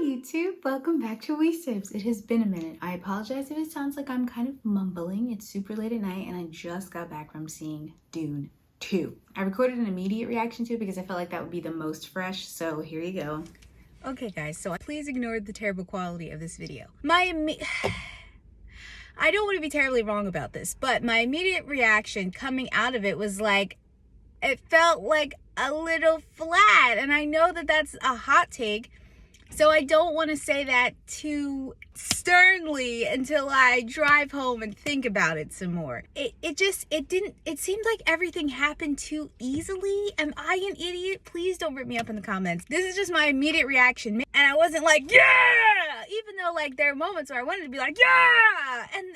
YouTube, welcome back to We Sips. It has been a minute. I apologize if it sounds like I'm kind of mumbling. It's super late at night and I just got back from seeing Dune 2. I recorded an immediate reaction to it because I felt like that would be the most fresh, so here you go. Okay guys, so please ignore the terrible quality of this video. I don't want to be terribly wrong about this, but my immediate reaction coming out of it was like, it felt like a little flat, and I know that that's a hot take, so I don't want to say that too sternly until I drive home and think about it some more. It seemed like everything happened too easily. Am I an idiot? Please don't rip me up in the comments. This is just my immediate reaction, and I wasn't like, yeah! Even though like there are moments where I wanted to be like, yeah! And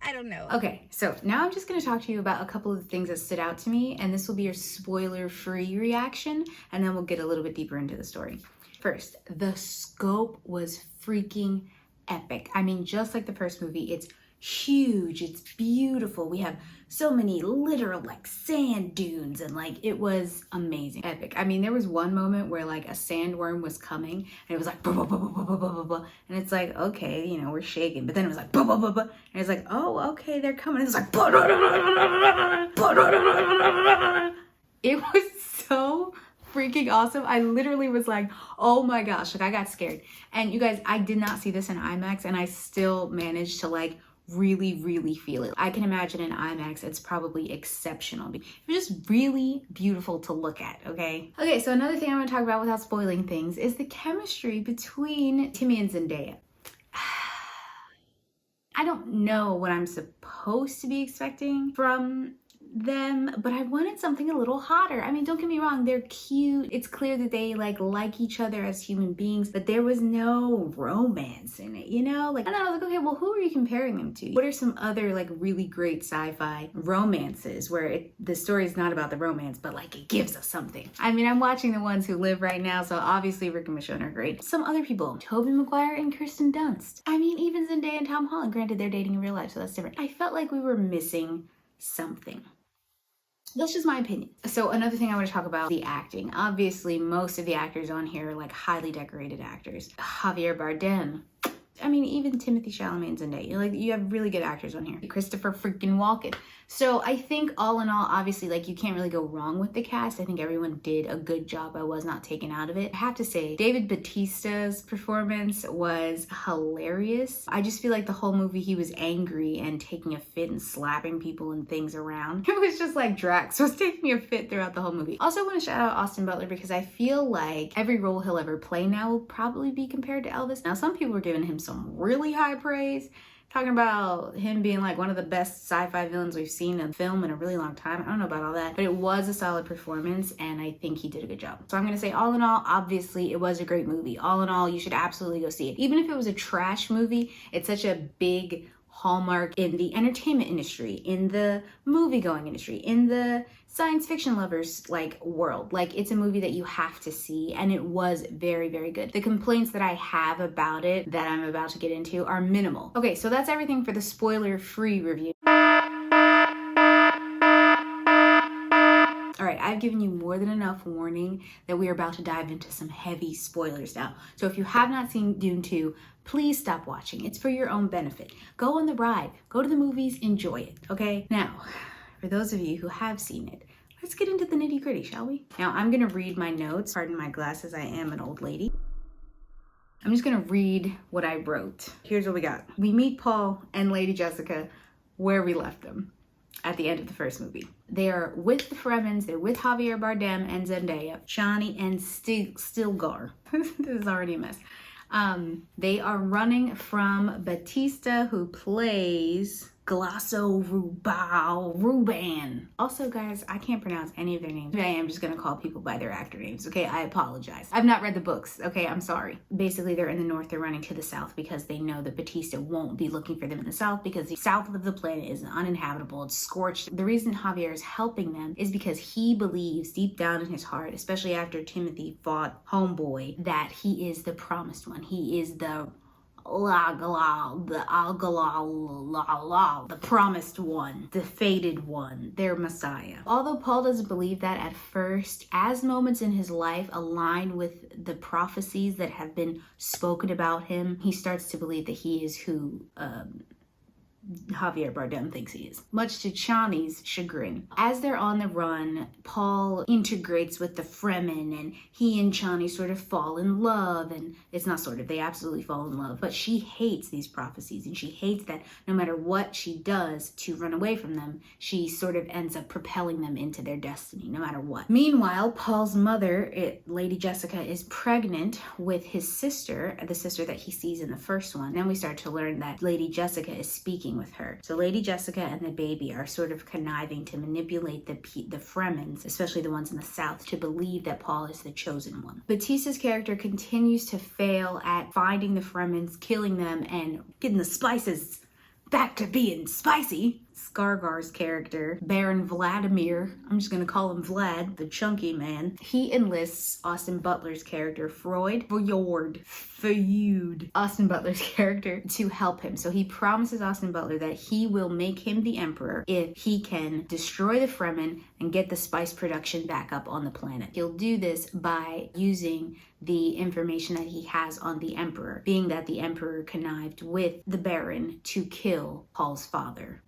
I don't know. Okay, so now I'm just going to talk to you about a couple of the things that stood out to me, and this will be your spoiler-free reaction, and then we'll get a little bit deeper into the story. First, the scope was freaking epic. I mean, just like the first movie, it's huge, it's beautiful. We have so many literal like sand dunes, and like it was amazing, epic. I mean, there was one moment where like a sandworm was coming and it was like blah, blah, blah, blah, blah, blah, blah, and it's like, okay, you know, we're shaking, but then it was like blah, blah, blah, blah, and it's like, oh, okay, they're coming. It's like blah, blah, blah, blah, blah, blah. It was so freaking awesome. I literally was like, oh my gosh, like I got scared. And you guys, I did not see this in IMAX and I still managed to like really feel it. I can imagine in IMAX it's probably exceptional. It was just really beautiful to look at, okay? Okay, so another thing I'm gonna talk about without spoiling things is the chemistry between Timmy and Zendaya. I don't know what I'm supposed to be expecting from them, but I wanted something a little hotter. I mean, don't get me wrong, they're cute. It's clear that they like each other as human beings, but there was no romance in it, you know? Like, and I was like, okay, well, who are you comparing them to? What are some other like really great sci-fi romances where the story is not about the romance, but like it gives us something? I mean, I'm watching the ones who live right now, so obviously Rick and Michonne are great. Some other people, Tobey Maguire and Kirsten Dunst. I mean, even Zendaya and Tom Holland, granted they're dating in real life, so that's different. I felt like we were missing something. That's just my opinion. So another thing I want to talk about, the acting. Obviously, most of the actors on here are like highly decorated actors. Javier Bardem. I mean, even Timothy Chalamet and Zendaya. Like, you have really good actors on here. Christopher freaking Walken. So I think all in all, obviously, like you can't really go wrong with the cast. I think everyone did a good job. I was not taken out of it. I have to say, David Bautista's performance was hilarious. I just feel like the whole movie he was angry and taking a fit and slapping people and things around. It was just like Drax was taking a fit throughout the whole movie. Also, I want to shout out Austin Butler because I feel like every role he'll ever play now will probably be compared to Elvis. Now, some people are giving him some really high praise, talking about him being like one of the best sci-fi villains we've seen in film in a really long time. I don't know about all that, but it was a solid performance and I think he did a good job. So I'm gonna say all in all, obviously it was a great movie. All in all, you should absolutely go see it. Even if it was a trash movie, it's such a big hallmark in the entertainment industry, in the movie-going industry, in the science fiction lovers like world. Like, it's a movie that you have to see, and it was very good. The complaints that I have about it that I'm about to get into are minimal. Okay, so that's everything for the spoiler-free review. All right, I've given you more than enough warning that we are about to dive into some heavy spoilers now. So if you have not seen Dune 2, please stop watching. It's for your own benefit. Go on the ride, go to the movies, enjoy it, okay? Now, for those of you who have seen it, let's get into the nitty gritty, shall we? Now, I'm gonna read my notes. Pardon my glasses, I am an old lady. I'm just gonna read what I wrote. Here's what we got. We meet Paul and Lady Jessica where we left them at the end of the first movie. They are with the Fremens, they're with Javier Bardem and Zendaya, Johnny and Stilgar. This is already a mess. They are running from Bautista, who plays Glasso Ruban. Also, guys, I can't pronounce any of their names. I am just gonna call people by their actor names, okay? I apologize. I've not read the books, okay? I'm sorry. Basically, they're in the north, they're running to the south because they know that Bautista won't be looking for them in the south because the south of the planet is uninhabitable, it's scorched. The reason Javier is helping them is because he believes deep down in his heart, especially after Timothy fought Homeboy, that he is the promised one. He is the the promised one, the fated one, their Messiah. Although Paul doesn't believe that at first, as moments in his life align with the prophecies that have been spoken about him, he starts to believe that he is who Javier Bardem thinks he is, much to Chani's chagrin. As they're on the run, Paul integrates with the Fremen, and he and Chani sort of fall in love, and it's not sort of, they absolutely fall in love, but she hates these prophecies, and she hates that no matter what she does to run away from them, she sort of ends up propelling them into their destiny, no matter what. Meanwhile, Paul's mother, Lady Jessica, is pregnant with his sister, the sister that he sees in the first one. Then we start to learn that Lady Jessica is speaking with her. So Lady Jessica and the baby are sort of conniving to manipulate the Fremens, especially the ones in the south, to believe that Paul is the chosen one. Batista's character continues to fail at finding the Fremens, killing them, and getting the spices back to being spicy. Skargar's character, Baron Vladimir, I'm just gonna call him Vlad, the chunky man, he enlists Austin Butler's character, Austin Butler's character, to help him. So he promises Austin Butler that he will make him the emperor if he can destroy the Fremen and get the spice production back up on the planet. He'll do this by using the information that he has on the emperor, being that the emperor connived with the Baron to kill Paul's father,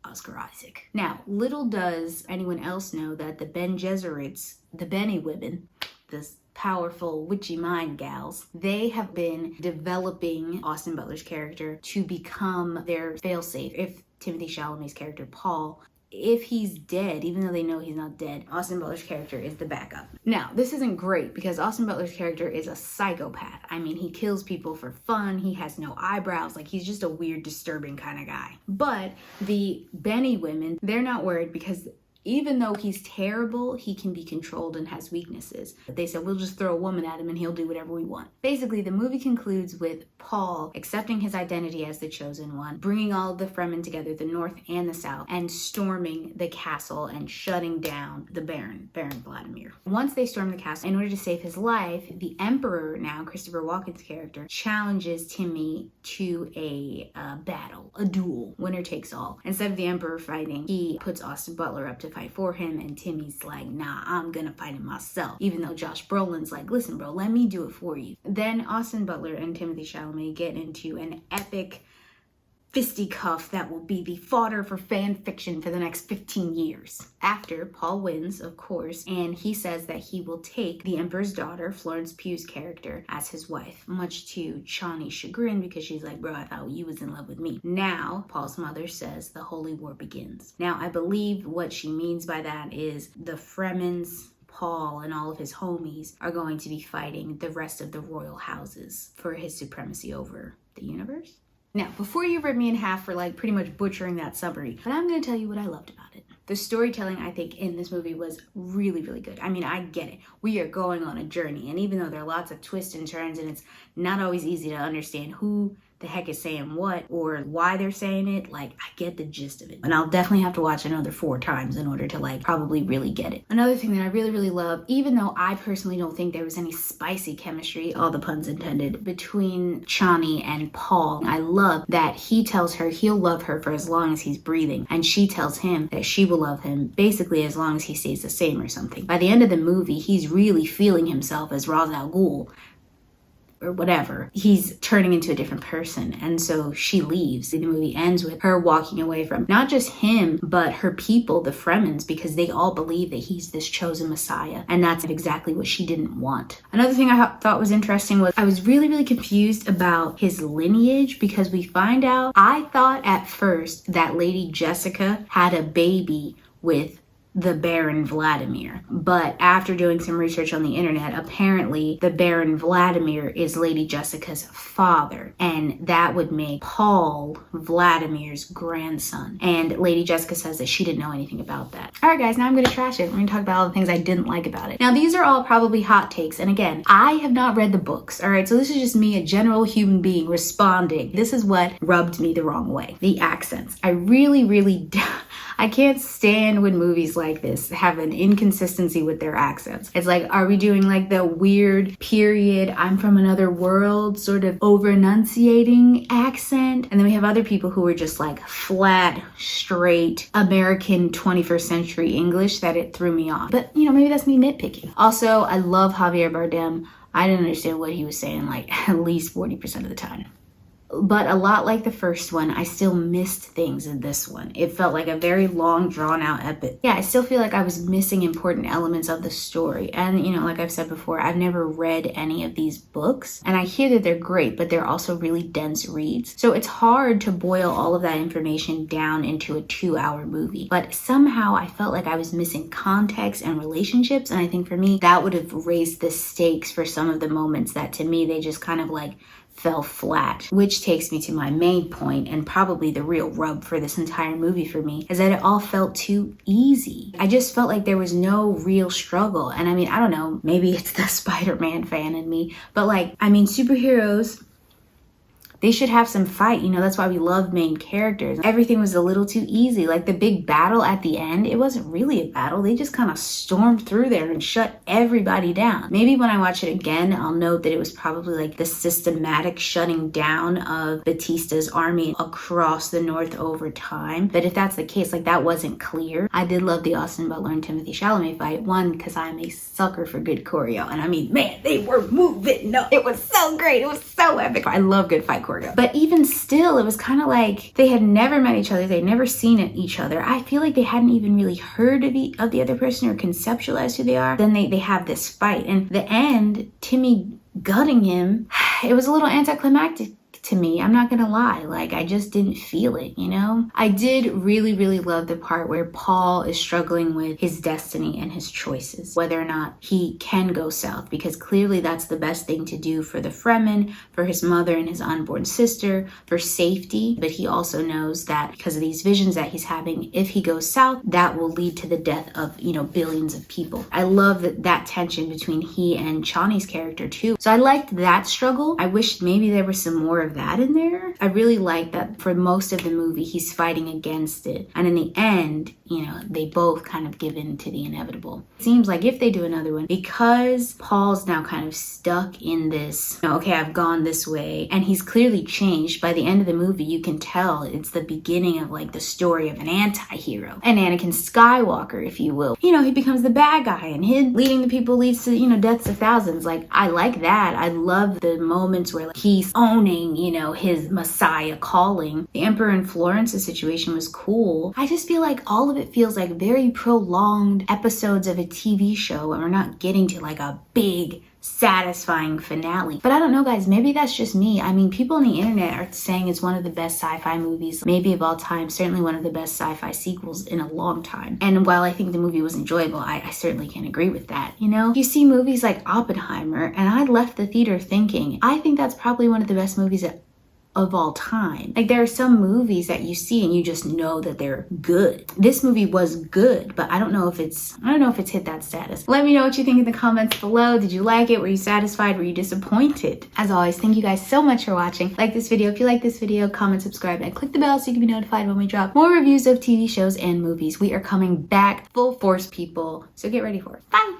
Oscar Isaac. Now, little does anyone else know that the Bene Gesserits, the Bene women, this powerful witchy mind gals, they have been developing Austin Butler's character to become their failsafe. If Timothée Chalamet's character, Paul, if he's dead, even though they know he's not dead, Austin Butler's character is the backup. Now, this isn't great because Austin Butler's character is a psychopath. I mean, he kills people for fun. He has no eyebrows. Like, he's just a weird, disturbing kind of guy. But the Benny women, they're not worried because even though he's terrible, he can be controlled and has weaknesses. They said, we'll just throw a woman at him and he'll do whatever we want. Basically, the movie concludes with Paul accepting his identity as the chosen one, bringing all of the Fremen together, the North and the South, and storming the castle and shutting down the Baron Vladimir. Once they storm the castle, in order to save his life, the Emperor, now Christopher Walken's character, challenges Timmy to a battle, a duel, winner takes all. Instead of the Emperor fighting, he puts Austin Butler up to fight for him, and Timmy's like, nah, I'm gonna fight him myself, even though Josh Brolin's like, listen bro, let me do it for you. Then Austin Butler and Timothée Chalamet get into an epic fisticuff that will be the fodder for fan fiction for the next 15 years. After, Paul wins, of course, and he says that he will take the Emperor's daughter, Florence Pugh's character, as his wife, much to Chani's chagrin because she's like, bro, I thought you was in love with me. Now, Paul's mother says the Holy War begins. Now, I believe what she means by that is the Fremens, Paul, and all of his homies are going to be fighting the rest of the royal houses for his supremacy over the universe. Now, before you rip me in half for like pretty much butchering that summary, but I'm going to tell you what I loved about it. The storytelling, I think, in this movie was really, really good. I mean, I get it. We are going on a journey, and even though there are lots of twists and turns, and it's not always easy to understand who the heck is saying what or why they're saying it, like, I get the gist of it. And I'll definitely have to watch another 4 times in order to like probably really get it. Another thing that I really, really love, even though I personally don't think there was any spicy chemistry, all the puns intended, between Chani and Paul, I love that he tells her he'll love her for as long as he's breathing, and she tells him that she will love him basically as long as he stays the same or something. By the end of the movie, he's really feeling himself as Ra's al Ghul, or whatever. He's turning into a different person. And so she leaves. The movie ends with her walking away from not just him, but her people, the Fremens, because they all believe that he's this chosen Messiah. And that's exactly what she didn't want. Another thing I thought was interesting was I was really, really confused about his lineage, because we find out, I thought at first that Lady Jessica had a baby with the Baron Vladimir. But after doing some research on the internet, apparently the Baron Vladimir is Lady Jessica's father, and that would make Paul Vladimir's grandson. And Lady Jessica says that she didn't know anything about that. All right, guys, now I'm going to trash it. We're going to talk about all the things I didn't like about it. Now, these are all probably hot takes. And again, I have not read the books. All right, so this is just me, a general human being, responding. This is what rubbed me the wrong way. The accents. I really, really I can't stand when movies like this have an inconsistency with their accents. It's like, are we doing like the weird period, I'm from another world sort of over enunciating accent? And then we have other people who are just like flat, straight American 21st century English that it threw me off. But you know, maybe that's me nitpicking. Also, I love Javier Bardem. I didn't understand what he was saying like at least 40% of the time. But a lot like the first one, I still missed things in this one. It felt like a very long, drawn-out epic. Yeah, I still feel like I was missing important elements of the story. And, you know, like I've said before, I've never read any of these books. And I hear that they're great, but they're also really dense reads. So it's hard to boil all of that information down into a 2-hour movie. But somehow I felt like I was missing context and relationships. And I think for me, that would have raised the stakes for some of the moments that, to me, they just kind of like fell flat. Which takes me to my main point, and probably the real rub for this entire movie for me, is that it all felt too easy. I just felt like there was no real struggle. And I mean, I don't know, maybe it's the Spider-Man fan in me, but like, I mean, superheroes, they should have some fight, you know, that's why we love main characters. Everything was a little too easy. Like the big battle at the end, it wasn't really a battle. They just kind of stormed through there and shut everybody down. Maybe when I watch it again, I'll note that it was probably like the systematic shutting down of Batista's army across the North over time. But if that's the case, like that wasn't clear. I did love the Austin Butler and Timothée Chalamet fight. One, because I'm a sucker for good choreo. And I mean, man, they were moving. No, it was so great. It was so epic. I love good fight. But even still, it was kind of like they had never met each other. They'd never seen each other. I feel like they hadn't even really heard of the other person or conceptualized who they are. Then they have this fight. And the end, Timmy gutting him, it was a little anticlimactic to me. I'm not gonna lie, like I just didn't feel it, you know? I did really, really love the part where Paul is struggling with his destiny and his choices, whether or not he can go south, because clearly that's the best thing to do for the Fremen, for his mother and his unborn sister, for safety. But he also knows that because of these visions that he's having, if he goes south, that will lead to the death of, you know, billions of people. I love that tension between he and Chani's character too. So I liked that struggle. I wish maybe there was some more of that in there. I really like that for most of the movie he's fighting against it, and in the end, you know, they both kind of give in to the inevitable. It seems like if they do another one, because Paul's now kind of stuck in this, you know, okay, I've gone this way, and he's clearly changed. By the end of the movie, you can tell it's the beginning of like the story of an anti-hero, an Anakin Skywalker, if you will. You know, he becomes the bad guy, and him leading the people leads to, you know, deaths of thousands. Like, I like that. I love the moments where like, he's owning, you know, his Messiah calling. The Emperor in Florence's situation was cool. I just feel like all of it feels like very prolonged episodes of a TV show, and we're not getting to like a big satisfying finale. But I don't know, guys, maybe that's just me. I mean, people on the internet are saying it's one of the best sci-fi movies, maybe of all time, certainly one of the best sci-fi sequels in a long time. And while I think the movie was enjoyable, I certainly can't agree with that. You know, you see movies like Oppenheimer, and I left the theater thinking, I think that's probably one of the best movies of all time. Like, there are some movies that you see and you just know that they're good. This movie was good, but I don't know if it's hit that status. Let me know what you think in the comments below. Did you like it? Were you satisfied? Were you disappointed? As always, thank you guys so much for watching. Like this video if you like this video, comment, subscribe, and click the bell so you can be notified when we drop more reviews of TV shows and movies. We are coming back full force, people, so get ready for it. Bye!